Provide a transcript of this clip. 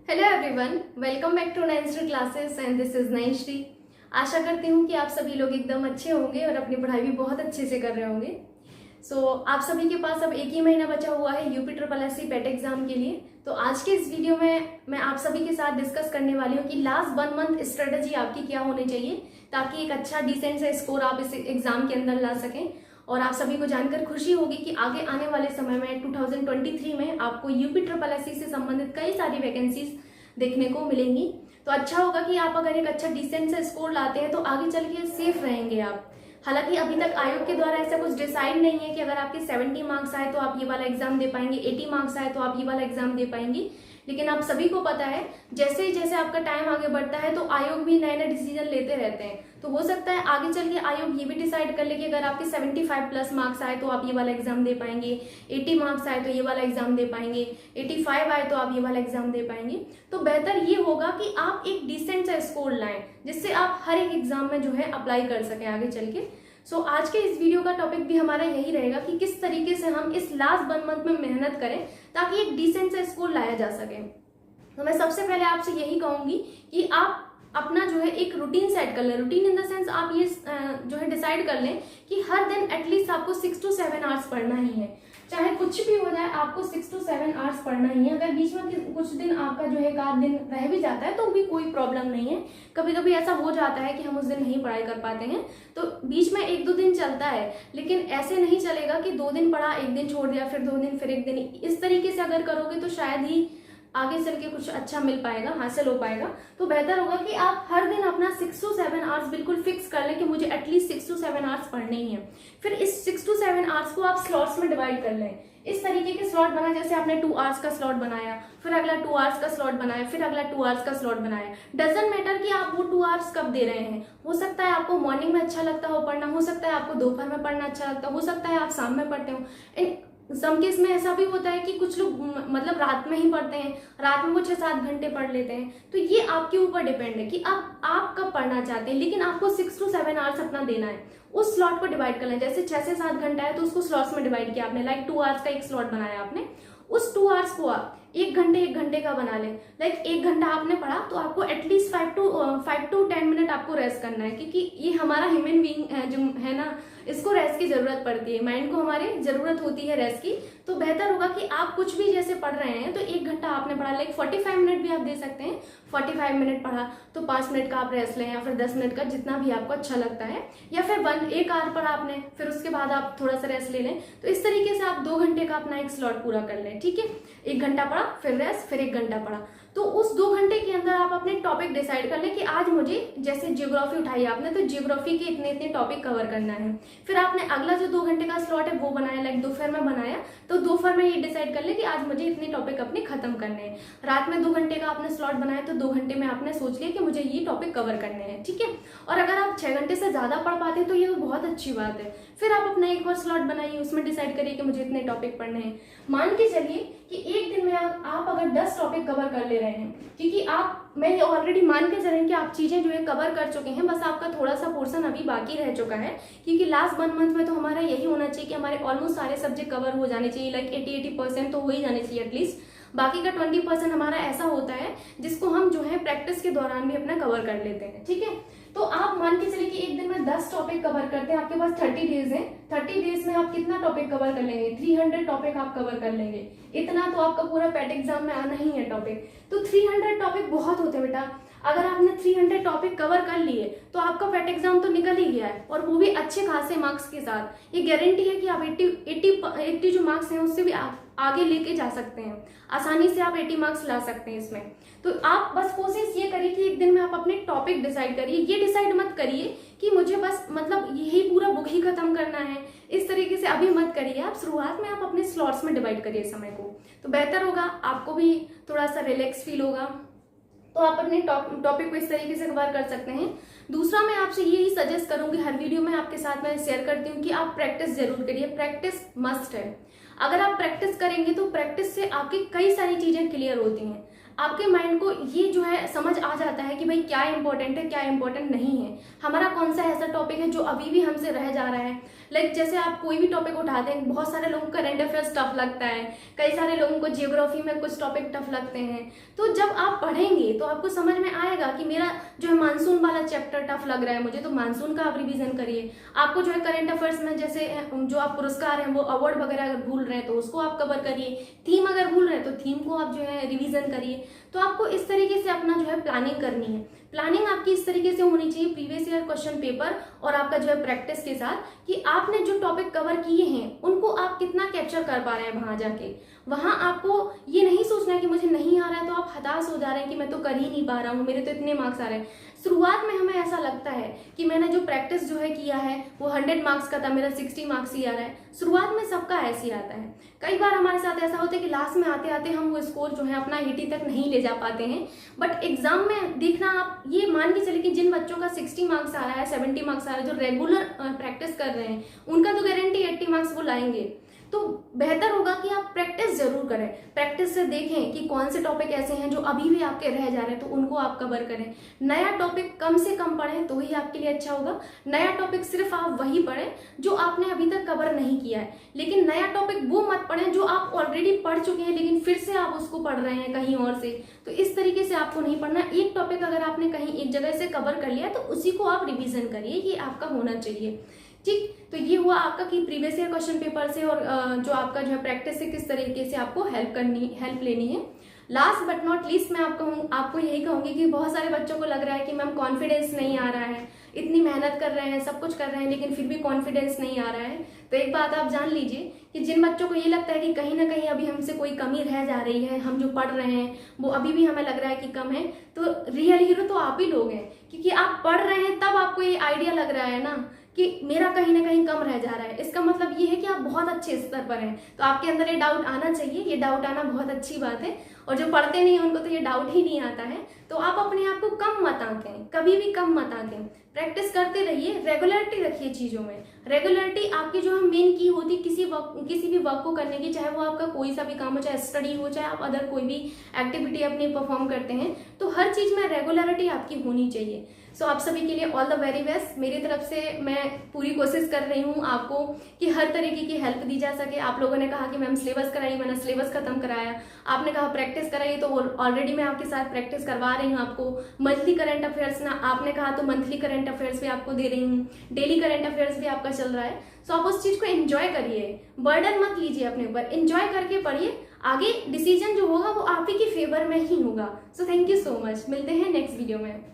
Hello everyone, welcome back to नाइनश्री classes and this is नाइनश्री। आशा करती हूँ कि आप सभी लोग एकदम अच्छे होंगे और अपनी पढ़ाई भी बहुत अच्छे से कर रहे होंगे। आप सभी के पास अब एक ही महीना बचा हुआ है यूपी ट्रिपल एससी पेट एग्जाम के लिए। तो आज के इस वीडियो में मैं आप सभी के साथ डिस्कस करने वाली हूँ कि लास्ट 1 मंथ स्ट्रेटेजी आपकी क्या होनी चाहिए ताकि एक अच्छा डिसेंट सा स्कोर आप इस एग्जाम के अंदर ला सकें। और आप सभी को जानकर खुशी होगी कि आगे आने वाले समय में 2023 में आपको यूपी ट्रिपल एससी से संबंधित कई सारी वैकेंसीज देखने को मिलेंगी। तो अच्छा होगा कि आप अगर एक अच्छा डिसेंट सा स्कोर लाते हैं तो आगे चल के सेफ रहेंगे आप। हालांकि अभी तक आयोग के द्वारा ऐसा कुछ डिसाइड नहीं है कि अगर आपके 70 मार्क्स आए तो आप ये वाला एग्जाम दे पाएंगे, 80 मार्क्स आए तो आप ये वाला एग्जाम दे पाएंगे। लेकिन आप सभी को पता है जैसे ही जैसे आपका टाइम आगे बढ़ता है तो आयोग भी नए नए डिसीजन लेते रहते हैं। तो हो सकता है आगे चल के आयोग ये भी डिसाइड कर ले कि अगर आपके 75 प्लस मार्क्स आए तो आप ये वाला एग्जाम दे पाएंगे, 80 मार्क्स आए तो ये वाला एग्जाम दे पाएंगे, 85 आए तो आप ये वाला एग्जाम दे पाएंगे। तो बेहतर ये होगा कि आप एक डिसेंट सा स्कोर लाएं जिससे आप हर एक एग्जाम में जो है अप्लाई कर सकें आगे चल के। आज के इस वीडियो का टॉपिक भी हमारा यही रहेगा कि किस तरीके से हम इस लास्ट 1 मंथ में मेहनत करें ताकि एक डिसेंट सा स्कोर लाया जा सके। तो मैं सबसे पहले आपसे यही कहूंगी कि आप अपना जो है एक रूटीन सेट कर लें। रूटीन इन द सेंस आप ये जो है डिसाइड कर लें कि हर दिन एटलीस्ट आपको 6 to 7 आवर्स पढ़ना ही है। चाहे कुछ भी हो जाए आपको 6 to 7 आवर्स पढ़ना ही है। अगर बीच में कुछ दिन आपका जो है एक आध दिन रह भी जाता है तो भी कोई प्रॉब्लम नहीं है। कभी कभी ऐसा हो जाता है कि हम उस दिन नहीं पढ़ाई कर पाते हैं तो बीच में 1-2 दिन चलता है, लेकिन ऐसे नहीं चलेगा कि 2 दिन पढ़ा, 1 दिन छोड़ दिया, फिर 2 दिन, फिर 1 दिन। इस तरीके से अगर करोगे तो शायद ही आगे चल के कुछ अच्छा मिल पाएगा, हासिल हो पाएगा। तो बेहतर होगा कि आप हर दिन अपना 6 to 7 आवर्स बिल्कुल फिक्स कर लें कि मुझे एटलीस्ट 6 to 7 आवर्स पढ़ने ही है। फिर इस 6 to 7 आवर्स को आप स्लॉट्स में डिवाइड कर लें। इस तरीके के स्लॉट बनाए जैसे आपने 2 आवर्स का स्लॉट बनाया, फिर अगला 2 आवर्स का स्लॉट बनाया, फिर अगला 2 आवर्स का स्लॉट बनाया। डजंट मैटर कि आप वो 2 आवर्स कब दे रहे हैं। हो सकता है आपको मॉर्निंग में अच्छा लगता हो पढ़ना, हो सकता है आपको दोपहर में पढ़ना अच्छा लगता हो सकता है आप शाम में पढ़ते हो। सम केस में ऐसा भी होता है कि कुछ लोग मतलब रात में ही पढ़ते हैं, रात में वो 6-7 घंटे पढ़ लेते हैं। तो ये आपके ऊपर डिपेंड है कि आप कब पढ़ना चाहते हैं, लेकिन आपको 6 to 7 आवर्स अपना देना है। उस स्लॉट को डिवाइड कर लें। जैसे 6 से 7 घंटा है तो उसको स्लॉट्स में डिवाइड किया आपने। लाइक 2 आवर्स का एक स्लॉट बनाया आपने, उस 2 आवर्स को आप 1 घंटे का बना लें। लाइक 1 घंटा आपने पढ़ा तो आपको एटलीस्ट 5 to 10 मिनट आपको रेस्ट करना है, क्योंकि ये हमारा ह्यूमन बीइंग है जो है ना, इसको रेस्ट की जरूरत पड़ती है। माइंड को हमारे जरूरत होती है रेस्ट की। तो बेहतर होगा कि आप कुछ भी जैसे पढ़ रहे हैं तो 1 घंटा आपने पढ़ा, लाइक 45 मिनट भी आप दे सकते हैं। 45 मिनट पढ़ा तो 5 मिनट का आप रेस्ट लें, या फिर 10 मिनट का, जितना भी आपको अच्छा लगता है। या फिर 1 आवर पढ़ा आपने, फिर उसके बाद आप थोड़ा सा रेस्ट ले लें। तो इस तरीके से आप 2 घंटे का अपना एक स्लॉट पूरा कर लें। ठीक है, 1 घंटा पढ़ा, फिर रेस्ट, फिर 1 घंटा पढ़ा। तो उस 2 घंटे के अंदर आप अपने टॉपिक डिसाइड कर लें कि आज मुझे, जैसे जियोग्राफी उठाई आपने तो जियोग्राफी के इतने इतने टॉपिक कवर करना है। फिर आपने अगला जो 2 घंटे का स्लॉट है वो बनाया, लाइक दोपहर में बनाया, तो दोपहर में ये डिसाइड कर ले कि आज मुझे इतने टॉपिक अपने खत्म करने हैं। रात में 2 घंटे का आपने स्लॉट बनाया तो 2 घंटे में आपने सोच लिया कि मुझे ये टॉपिक कवर करने हैं। ठीक है, और अगर आप 6 घंटे से ज्यादा पढ़ पाते हैं तो ये बहुत अच्छी बात है। फिर आप अपना एक और स्लॉट बनाइए, उसमें डिसाइड करिए कि मुझे इतने टॉपिक पढ़ने हैं। मान के चलिए कि एक दिन में आप अगर 10 टॉपिक कवर कर ले रहे हैं, क्योंकि मैं ऑलरेडी मान के चल रही हूँ कि आप चीजें जो है कवर कर चुके हैं, बस आपका थोड़ा सा पोर्शन अभी बाकी रह चुका है। क्योंकि लास्ट 1 मंथ में तो हमारा यही होना चाहिए कि हमारे ऑलमोस्ट सारे सब्जेक्ट कवर हो जाने चाहिए, लाइक 80% तो हो ही जाने चाहिए एटलीस्ट। बाकी का 20% हमारा ऐसा होता है जिसको हम जो है प्रैक्टिस के दौरान भी अपना कवर कर लेते हैं। ठीक है, तो आप मान के चलिए कि एक दिन में 10 टॉपिक कवर करते हैं, आपके पास 30 डेज है। 30 डेज में आप कितना टॉपिक कवर कर लेंगे? 300 टॉपिक आप कवर कर लेंगे। इतना तो आपका पूरा पेट एग्जाम में आना ही है टॉपिक। तो 300 टॉपिक बहुत होते हैं बेटा। अगर आपने 300 टॉपिक कवर कर लिए तो आपका पेट एग्जाम तो निकल ही गया है, और वो भी अच्छे खासे मार्क्स के साथ। ये गारंटी है कि आप 80 जो मार्क्स हैं उससे भी आप आगे लेके जा सकते हैं। आसानी से आप 80 मार्क्स ला सकते हैं इसमें। तो आप बस कोशिश ये करिए कि एक दिन में आप अपने टॉपिक डिसाइड करिए। ये डिसाइड मत करिए कि मुझे बस मतलब यही पूरा बुक ही खत्म करना है, इस तरीके से अभी मत करिए। आप शुरुआत में आप अपने स्लॉट्स में डिवाइड करिए समय को, तो बेहतर होगा, आपको भी थोड़ा सा रिलैक्स फील होगा। तो आप अपने टॉपिक को इस तरीके से कवर कर सकते हैं। दूसरा, मैं आपसे यही सजेस्ट करूंगी, हर वीडियो में आपके साथ मैं शेयर करती हूँ कि आप प्रैक्टिस जरूर करिए। प्रैक्टिस मस्ट है। अगर आप प्रैक्टिस करेंगे तो प्रैक्टिस से आपकी कई सारी चीजें क्लियर होती हैं। आपके माइंड को ये जो है समझ आ जाता है कि भाई क्या इंपॉर्टेंट है क्या इंपॉर्टेंट नहीं है, हमारा कौन सा ऐसा टॉपिक है जो अभी भी हमसे रह जा रहा है। जैसे आप कोई भी टॉपिक उठाते हैं, बहुत सारे लोगों को करंट अफेयर्स टफ लगता है, कई सारे लोगों को जियोग्राफी में कुछ टॉपिक टफ लगते हैं। तो जब आप पढ़ेंगे तो आपको समझ में आएगा कि मेरा जो है मानसून वाला चैप्टर टफ लग रहा है मुझे, तो मानसून का आप रिवीजन करिए। आपको जो है करंट अफेयर्स में जैसे जो आप पुरस्कार हैं वो अवार्ड वगैरह अगर भूल रहे हैं तो उसको आप कवर करिए, थीम अगर भूल रहे हैं तो थीम को आप जो है रिवीजन करिए। तो आपको इस तरीके से अपना जो है प्लानिंग करनी है। प्लानिंग आपकी इस तरीके से होनी चाहिए प्रीवियस ईयर क्वेश्चन पेपर और आपका जो है प्रैक्टिस के साथ, कि आपने जो टॉपिक कवर किए हैं उनको आप कितना कैप्चर कर पा रहे हैं वहां जाके। वहां आपको ये नहीं सोचना है कि मुझे नहीं आ रहा है तो आप हताश हो जा रहे हैं कि मैं तो कर ही नहीं पा रहा हूँ, मेरे तो इतने मार्क्स आ रहे हैं। शुरुआत में हमें ऐसा लगता है कि मैंने जो प्रैक्टिस जो है किया है वो 100 मार्क्स का था, मेरा 60 मार्क्स ही आ रहा है। शुरुआत में सबका ऐसे ही आता है। कई बार हमारे साथ ऐसा होता है कि लास्ट में आते आते हम वो स्कोर जो है अपना 80 तक नहीं ले जा पाते हैं। बट एग्जाम में देखना, आप ये मान के चले कि जिन बच्चों का 60 मार्क्स आ रहा है, 70 मार्क्स आ रहा है, जो रेगुलर प्रैक्टिस कर रहे हैं, उनका तो गारंटी 80 मार्क्स वो लाएंगे। तो बेहतर होगा कि आप प्रैक्टिस जरूर करें, प्रैक्टिस से देखें कि कौन से टॉपिक ऐसे हैं जो अभी भी आपके रह जा रहे हैं, तो उनको आप कवर करें। नया टॉपिक कम से कम पढ़ें तो ही आपके लिए अच्छा होगा। नया टॉपिक सिर्फ आप वही पढ़ें जो आपने अभी तक कवर नहीं किया है, लेकिन नया टॉपिक वो मत पढ़ें जो आप ऑलरेडी पढ़ चुके हैं लेकिन फिर से आप उसको पढ़ रहे हैं कहीं और से। तो इस तरीके से आपको नहीं पढ़ना। एक टॉपिक अगर आपने कहीं एक जगह से कवर कर लिया तो उसी को आप रिविजन करिए, ये आपका होना चाहिए। ठीक, तो ये हुआ आपका कि प्रीवियस ईयर क्वेश्चन पेपर से और जो आपका जो है प्रैक्टिस से किस तरीके से आपको हेल्प लेनी है। लास्ट बट नॉट लीस्ट मैं आपको यही कहूंगी कि बहुत सारे बच्चों को लग रहा है कि मैम कॉन्फिडेंस नहीं आ रहा है, इतनी मेहनत कर रहे हैं, सब कुछ कर रहे हैं, लेकिन फिर भी कॉन्फिडेंस नहीं आ रहा है। तो एक बात आप जान लीजिए कि जिन बच्चों को ये लगता है कि कहीं ना कहीं अभी हमसे कोई कमी रह जा रही है, हम जो पढ़ रहे हैं वो अभी भी हमें लग रहा है कि कम है, तो रियल हीरो तो आप ही लोग हैं, क्योंकि आप पढ़ रहे हैं तब आपको ये आइडिया लग रहा है ना कि मेरा कहीं ना कहीं कम रह जा रहा है। इसका मतलब ये है कि आप बहुत अच्छे स्तर पर हैं। तो आपके अंदर ये डाउट आना चाहिए, ये डाउट आना बहुत अच्छी बात है। और जो पढ़ते नहीं हैं उनको तो ये डाउट ही नहीं आता है। तो आप अपने आप को कम मत आंकें, कभी भी कम मत आंकें। प्रैक्टिस करते रहिए, रेगुलरिटी रखिए चीज़ों में। रेगुलरिटी आपकी जो है मेन की होती किसी भी वर्क को करने की, चाहे वो आपका कोई सा भी काम हो, चाहे स्टडी हो, चाहे आप अदर कोई भी एक्टिविटी अपनी परफॉर्म करते हैं, तो हर चीज़ में रेगुलरिटी आपकी होनी चाहिए। सो आप सभी के लिए ऑल द वेरी बेस्ट। मेरी तरफ से मैं पूरी कोशिश कर रही हूँ आपको कि हर तरीके की हेल्प दी जा सके। आप लोगों ने कहा कि मैम सिलेबस कराइए, मैंने सिलेबस खत्म कराया। आपने कहा प्रैक्टिस कराइए, तो ऑलरेडी मैं आपके साथ प्रैक्टिस करवा रही हूँ आपको। मंथली करंट अफेयर्स ना आपने कहा तो मंथली करंट अफेयर्स भी आपको दे रही हूँ, डेली करंट अफेयर्स भी आपका चल रहा है। सो आप उस चीज़ को एंजॉय करिए, बर्डन मत लीजिए अपने ऊपर, एंजॉय करके पढ़िए। आगे डिसीजन जो होगा वो आप ही के फेवर में ही होगा। So thank you so much, मिलते हैं नेक्स्ट वीडियो में।